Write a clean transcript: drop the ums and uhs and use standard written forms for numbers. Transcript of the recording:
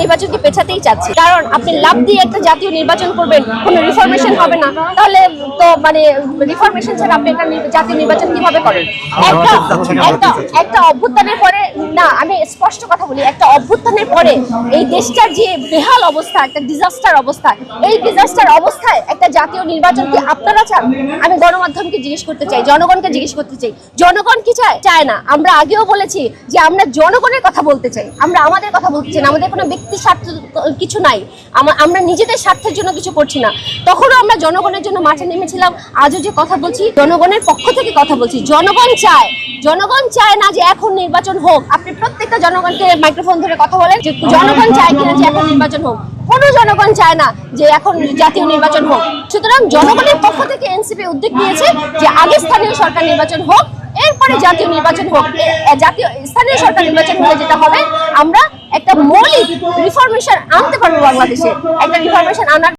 নির্বাচনকে পেছাতেই চাচ্ছে। কারণ আপনি লাভ দিয়ে একটা জাতীয় নির্বাচন করবেন, কোনো রিফরমেশন হবে না, তাহলে তো মানে রিফরমেশন ছাড়া আপনি একটা জাতীয় নির্বাচন কিভাবে করেন? একটা অভ্যুত্থানের পরে, না আমি স্পষ্ট কথা বলি, একটা অভ্যুত্থানের পরে এই দেশটার যে বেহাল অবস্থা, একটা ডিজাস্টার অবস্থা, এই ডিজাস্টার অবস্থায় একটা জাতীয় নির্বাচন কি আপনারা চান? আমি গণমাধ্যমকে জিজ্ঞেস করতে চাই, জনগণকে জিজ্ঞেস করতে চাই, জনগণ কি চায়? চায় না। আমরা আগেও বলেছি যে আমরা জনগণের কথা বলতে চাই, আমরা আমাদের কথা বলতে চাই না, আমাদের কোনো ব্যক্তি স্বার্থ কিছু নাই, আমরা নিজেদের স্বার্থের জন্য কিছু করছি না। তখনও আমরা জনগণের জন্য মাঠে নেমেছিলাম, আজও যে কথা বলছি জনগণের পক্ষ থেকে কথা বলছি। জনগণ চায়, জনগণ চায় না যে এখন নির্বাচন হোক। আপনি প্রত্যেকটা জনগণকে মাইক্রোফোন ধরে কথা বলেন যে জনগণ চায় কিনা যে এখন নির্বাচন হোক। কোনো জনগণ চায় না যে এখন জাতীয় নির্বাচন হোক। সুতরাং জনগণের পক্ষ থেকে এনসিপি উদ্যোগ নিয়েছে যে আগে স্থানীয় সরকার নির্বাচন হোক, এরপরে জাতীয় নির্বাচন হোক। জাতীয় স্থানীয় সরকার নির্বাচন হলে যেটা হবে, আমরা একটা মৌলিক রিফরমেশন আনতে পারবো বাংলাদেশে। একটা রিফরমেশন আনার